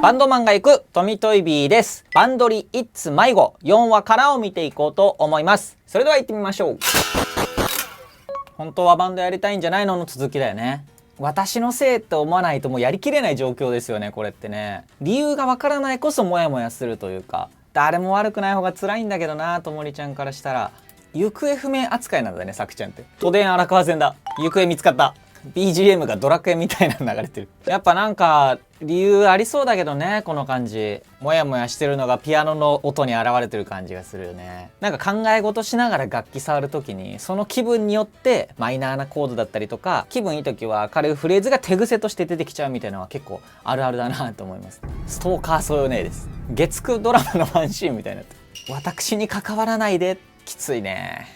バンドマンが行く富トイビーです。バンドリ It's 迷子4話からを見ていこうと思います。それでは行ってみましょう。本当はバンドやりたいんじゃないのの続きだよね。私のせいって思わないともうやりきれない状況ですよね、これってね。理由がわからないこそモヤモヤするというか、誰も悪くない方が辛いんだけどな、ともりちゃんからしたら。行方不明扱いなんだね、さくちゃんって。都電荒川線だ。行方見つかった。BGM がドラクエみたいなの流れてる。やっぱなんか理由ありそうだけどね、この感じ。モヤモヤしてるのがピアノの音に現れてる感じがするよね。なんか考え事しながら楽器触る時にその気分によってマイナーなコードだったりとか、気分いい時は軽いフレーズが手癖として出てきちゃうみたいなのは結構あるあるだなと思います。ストーカーそうよねです。月9ドラマのワンシーンみたいになってる。私に関わらないで。きついね。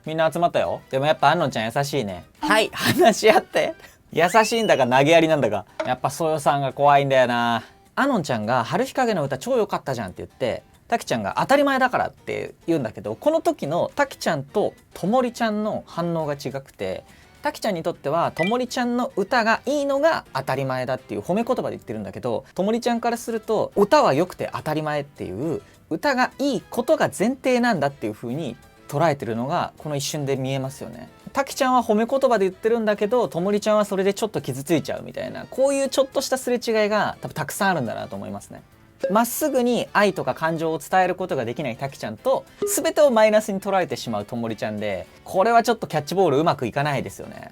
みんな集まったよ。でもやっぱ安野ちゃん優しいね。はい、話し合って。優しいんだか投げやりなんだか。やっぱそよさんが怖いんだよな。アノンちゃんが春日陰の歌超良かったじゃんって言って、タキちゃんが当たり前だからって言うんだけど、この時のタキちゃんとともりちゃんの反応が違くて、タキちゃんにとってはともりちゃんの歌がいいのが当たり前だっていう褒め言葉で言ってるんだけど、ともりちゃんからすると歌は良くて当たり前っていう、歌がいいことが前提なんだっていう風に捉えてるのがこの一瞬で見えますよね。タキちゃんは褒め言葉で言ってるんだけど、ともりちゃんはそれでちょっと傷ついちゃうみたいな、こういうちょっとしたすれ違いが多分たくさんあるんだなと思いますね。まっすぐに愛とか感情を伝えることができないタキちゃんと、全てをマイナスに捉えてしまうともりちゃんで、これはちょっとキャッチボールうまくいかないですよね。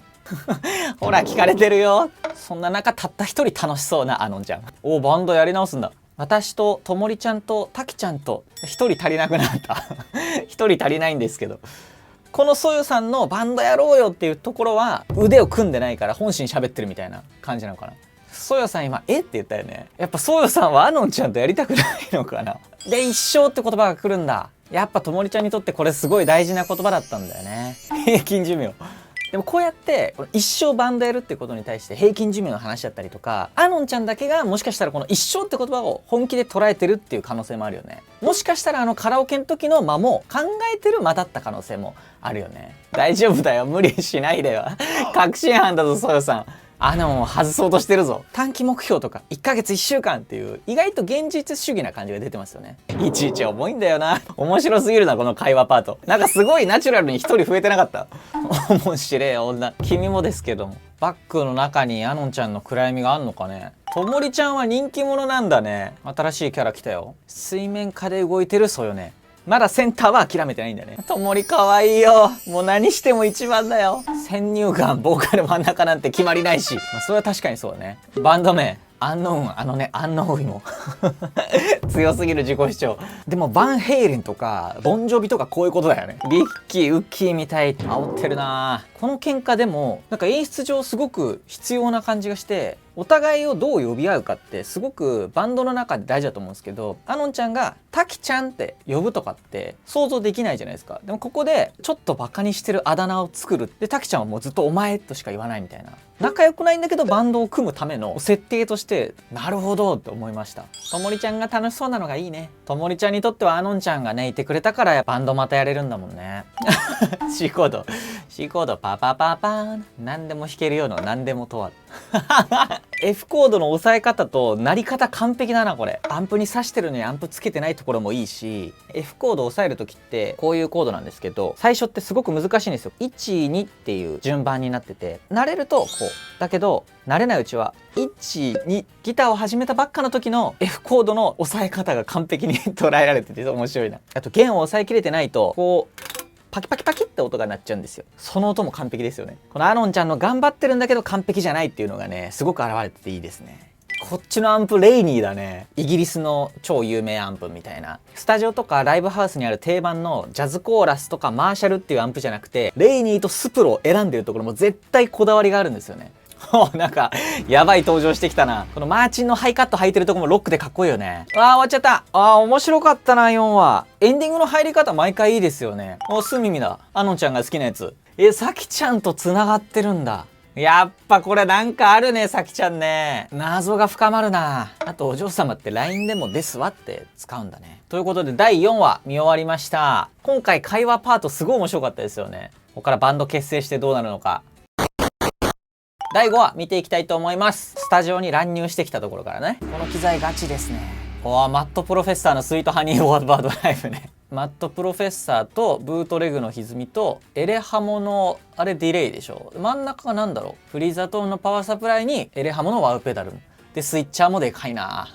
ほら聞かれてるよ。そんな中たった一人楽しそうなアノンちゃん。お、バンドやり直すんだ。私とともりちゃんとタキちゃんと一人足りなくなった一人足りないんですけど、このソヨさんのバンドやろうよっていうところは腕を組んでないから本心喋ってるみたいな感じなのかな。ソヨさん今えって言ったよね。やっぱソヨさんはアノンちゃんとやりたくないのかな。で一生って言葉が来るんだ。やっぱともりちゃんにとってこれすごい大事な言葉だったんだよね。平均寿命。でもこうやって一生バンドやるってことに対して平均寿命の話だったりとか、アノンちゃんだけがもしかしたらこの一生って言葉を本気で捉えてるっていう可能性もあるよね。もしかしたらカラオケの時の間も考えてる間だった可能性もあるよね。大丈夫だよ、無理しないでよ。確信犯だぞソヨさん。外そうとしてるぞ。短期目標とか1ヶ月1週間っていう意外と現実主義な感じが出てますよね。いちいち重いんだよな。面白すぎるなこの会話パート。なんかすごいナチュラルに一人増えてなかった。面白い女。君もですけども。バッグの中にアノンちゃんの暗闇があんのかね。ともりちゃんは人気者なんだね。新しいキャラ来たよ。水面下で動いてるソヨね。まだセンターは諦めてないんだね。ともりかわいいよ。もう何しても一番だよ。先入観、ボーカル真ん中なんて決まりないし。それは確かにそうだね。バンド名。アンノーン、アンノーンも強すぎる自己主張。でもバンヘイレンとかボンジョビとかこういうことだよね。リッキー、ウッキーみたいって煽ってるな。この喧嘩でもなんか演出上すごく必要な感じがして、お互いをどう呼び合うかってすごくバンドの中で大事だと思うんですけど、アノンちゃんがタキちゃんって呼ぶとかって想像できないじゃないですか。でもここでちょっとバカにしてるあだ名を作る。でタキちゃんはもうずっとお前としか言わないみたいな。仲良くないんだけどバンドを組むための設定としてなるほどって思いました。ともりちゃんが楽しそうなのがいいね。ともりちゃんにとってはアノンちゃんがねいてくれたからバンドまたやれるんだもんね。C コード C コードパパパパーン。何でも弾けるような何でも問わる。F コードの押さえ方と鳴り方完璧だなこれ。アンプに挿してるのにアンプつけてないところもいいし、 F コードを押さえる時ってこういうコードなんですけど、最初ってすごく難しいんですよ。12っていう順番になってて、慣れるとこうだけど慣れないうちは12、ギターを始めたばっかの時の F コードの押さえ方が完璧に捉えられてて面白いな。あと弦を押さえきれてないとこうパキパキパキって音が鳴っちゃうんですよ。その音も完璧ですよね。このアノンちゃんの頑張ってるんだけど完璧じゃないっていうのがねすごく現れてていいですね。こっちのアンプレイニーだね。イギリスの超有名アンプみたいな。スタジオとかライブハウスにある定番のジャズコーラスとかマーシャルっていうアンプじゃなくて、レイニーとスプロを選んでるところも絶対こだわりがあるんですよね。なんかやばい登場してきたな。このマーチンのハイカット履いてるとこもロックでかっこいいよね。終わっちゃった。面白かったな4話。エンディングの入り方毎回いいですよね。スミミだ。アノンちゃんが好きなやつ。サキちゃんと繋がってるんだ。やっぱこれなんかあるね、サキちゃんね。謎が深まるな。あとお嬢様って LINE でもですわって使うんだね。ということで第4話見終わりました。今回会話パートすごい面白かったですよね。ここからバンド結成してどうなるのか。第5話見ていきたいと思います。スタジオに乱入してきたところからね。この機材ガチですね。マットプロフェッサーのスイートハニーオーバードライブね。マットプロフェッサーとブートレグの歪みとエレハモのあれディレイでしょ。真ん中がなんだろう、フリーザトーンのパワーサプライにエレハモのワウペダルで、スイッチャーもでかいな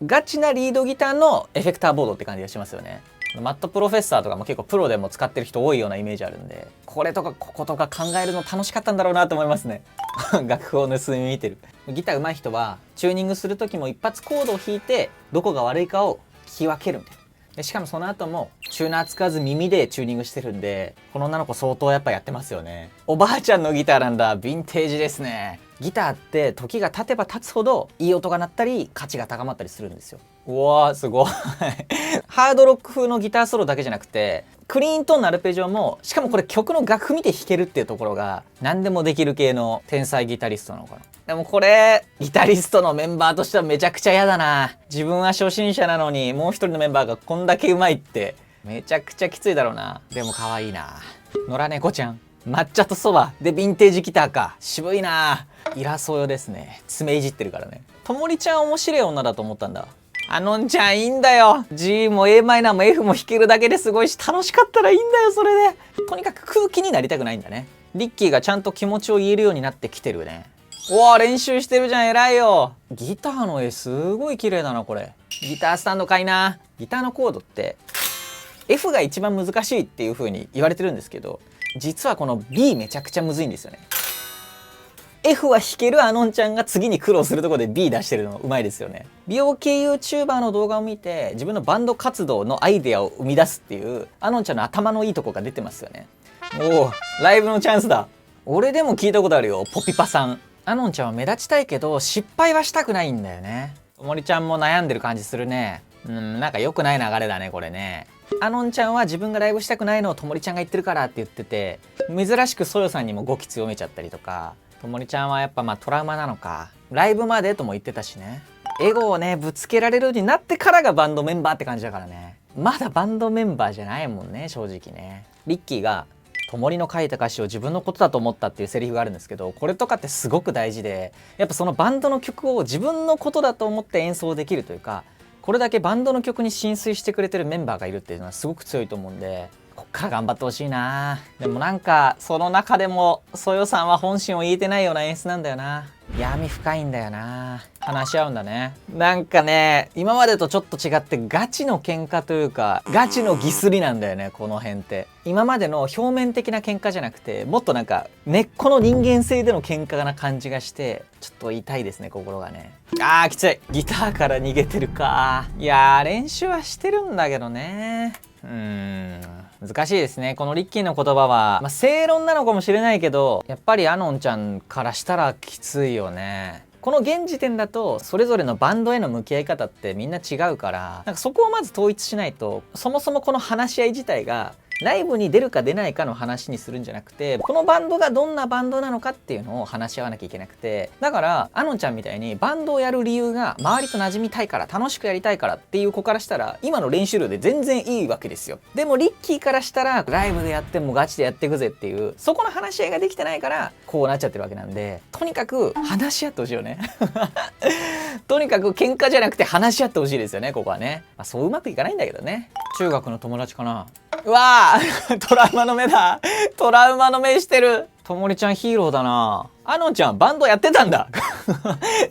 ガチなリードギターのエフェクターボードって感じがしますよね。マットプロフェッサーとかも結構プロでも使ってる人多いようなイメージあるんで、これとかこことか考えるの楽しかったんだろうなと思いますね楽譜を盗み見てる。ギター上手い人はチューニングする時も一発コードを弾いてどこが悪いかを聞き分けるみたいな。でしかもその後もチューナー使わず耳でチューニングしてるんで、この女の子相当やっぱやってますよね。おばあちゃんのギターなんだ。ヴィンテージですね。ギターって時が経てば経つほどいい音が鳴ったり価値が高まったりするんですよ。うわーすごいハードロック風のギターソロだけじゃなくてクリーントーンのアルペジオも、しかもこれ曲の楽譜見て弾けるっていうところが何でもできる系の天才ギタリストなのかな。でもこれギタリストのメンバーとしてはめちゃくちゃ嫌だな。自分は初心者なのにもう一人のメンバーがこんだけ上手いってめちゃくちゃきついだろうな。でも可愛いな。野良猫ちゃん、抹茶とそばでヴィンテージギターか。渋いな。イラソヨですね。爪いじってるからね。ともりちゃん面白い女だと思ったんだ。あのんちゃんいいんだよ。 G も a マイナーも F も弾けるだけですごいし、楽しかったらいいんだよそれで。とにかく空気になりたくないんだね。リッキーがちゃんと気持ちを言えるようになってきてるね。おー練習してるじゃん、偉いよ。ギターの絵すごい綺麗だなこれ。ギタースタンドかいな。ギターのコードって F が一番難しいっていう風に言われてるんですけど、実はこの B めちゃくちゃむずいんですよね。F は弾けるあのんちゃんが次に苦労するところで B 出してるのうまいですよね。美容系 YouTuber の動画を見て自分のバンド活動のアイデアを生み出すっていうあのんちゃんの頭のいいとこが出てますよね。おお、ライブのチャンスだ。俺でも聞いたことあるよ、ポピパさん。あのんちゃんは目立ちたいけど失敗はしたくないんだよね。ともりちゃんも悩んでる感じするね。なんか良くない流れだねこれね。あのんちゃんは自分がライブしたくないのをともりちゃんが言ってるからって言ってて、珍しくそよさんにも語気強めちゃったりとか。ともりちゃんはやっぱトラウマなのか、ライブまでとも言ってたしね。エゴをねぶつけられるようになってからがバンドメンバーって感じだからね。まだバンドメンバーじゃないもんね正直ね。リッキーがともりの書いた歌詞を自分のことだと思ったっていうセリフがあるんですけど、これとかってすごく大事で、やっぱそのバンドの曲を自分のことだと思って演奏できるというか、これだけバンドの曲に浸水してくれてるメンバーがいるっていうのはすごく強いと思うんで、こっから頑張ってほしいな。でもなんかその中でもそよさんは本心を言えてないような演出なんだよな。闇深いんだよな。話し合うんだね。なんかね今までとちょっと違ってガチの喧嘩というかガチのギスりなんだよねこの辺って。今までの表面的な喧嘩じゃなくて、もっとなんか根っこの人間性での喧嘩な感じがしてちょっと痛いですね心がね。きつい。ギターから逃げてるか。いやー練習はしてるんだけどね。難しいですねこのリッキーの言葉は。正論なのかもしれないけどやっぱりアノンちゃんからしたらきついよね。この現時点だとそれぞれのバンドへの向き合い方ってみんな違うから、なんかそこをまず統一しないと、そもそもこの話し合い自体がライブに出るか出ないかの話にするんじゃなくて、このバンドがどんなバンドなのかっていうのを話し合わなきゃいけなくて、だからアノンちゃんみたいにバンドをやる理由が周りと馴染みたいから楽しくやりたいからっていう子からしたら今の練習量で全然いいわけですよ。でもリッキーからしたらライブでやってもガチでやっていくぜっていうそこの話し合いができてないからこうなっちゃってるわけなんで、とにかく話し合ってほしいよねとにかく喧嘩じゃなくて話し合ってほしいですよねここはね。そううまくいかないんだけどね。中学の友達かな。うわートラウマの目だ。トラウマの目してる。ともりちゃんヒーローだな。あのちゃんバンドやってたんだ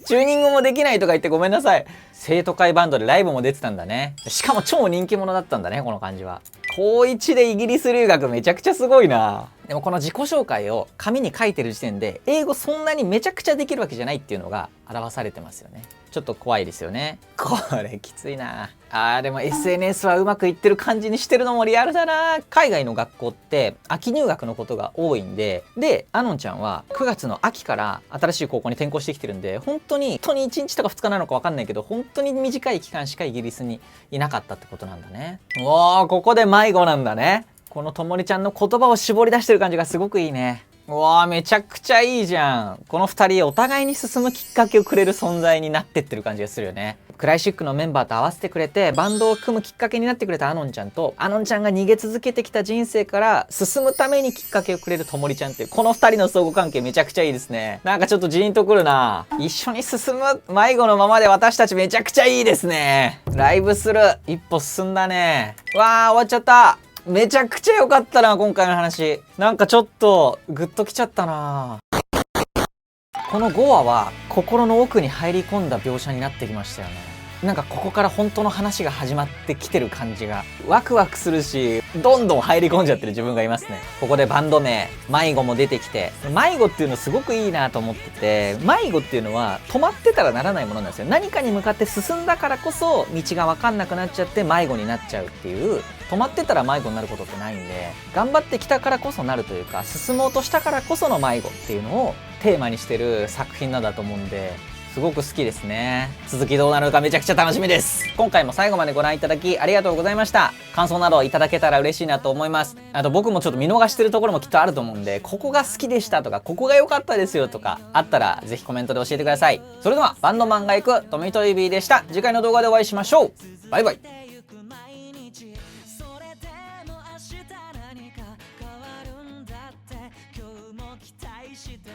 チューニングもできないとか言ってごめんなさい。生徒会バンドでライブも出てたんだね。しかも超人気者だったんだねこの感じは。高1でイギリス留学めちゃくちゃすごいな。でもこの自己紹介を紙に書いてる時点で英語そんなにめちゃくちゃできるわけじゃないっていうのが表されてますよね。ちょっと怖いですよね。これきついな。でも SNS はうまくいってる感じにしてるのもリアルだな。海外の学校って秋入学のことが多いんで、アノンちゃんは9月の秋から新しい高校に転校してきてるんで、本当に1日とか2日なのか分かんないけど本当に短い期間しかイギリスにいなかったってことなんだね。ここで迷子なんだね。このともりちゃんの言葉を絞り出してる感じがすごくいいね。うわー、めちゃくちゃいいじゃん。この2人お互いに進むきっかけをくれる存在になってってる感じがするよね。クライシックのメンバーと合わせてくれてバンドを組むきっかけになってくれたアノンちゃんと、アノンちゃんが逃げ続けてきた人生から進むためにきっかけをくれるともりちゃんっていう、この2人の相互関係めちゃくちゃいいですね。なんかちょっとジーンとくるな。一緒に進む迷子のままで私たちめちゃくちゃいいですね。ライブする一歩進んだね。わー、終わっちゃった。めちゃくちゃ良かったな、今回の話。なんかちょっとグッときちゃったな。この5話は心の奥に入り込んだ描写になってきましたよね。なんかここから本当の話が始まってきてる感じがワクワクするし、どんどん入り込んじゃってる自分がいますね。ここでバンド名迷子も出てきて、迷子っていうのすごくいいなと思ってて、迷子っていうのは止まってたらならないものなんですよ。何かに向かって進んだからこそ道が分かんなくなっちゃって迷子になっちゃうっていう、止まってたら迷子になることってないんで、頑張ってきたからこそなるというか、進もうとしたからこその迷子っていうのをテーマにしてる作品なんだと思うんで、すごく好きですね。続きどうなるのかめちゃくちゃ楽しみです。今回も最後までご覧いただきありがとうございました。感想などいただけたら嬉しいなと思います。あと僕もちょっと見逃してるところもきっとあると思うんで、ここが好きでしたとか、ここが良かったですよとかあったらぜひコメントで教えてください。それではバンドマンが行くトミトリビーでした。次回の動画でお会いしましょう。バイバイ。明日何か変わるんだって今日も期待して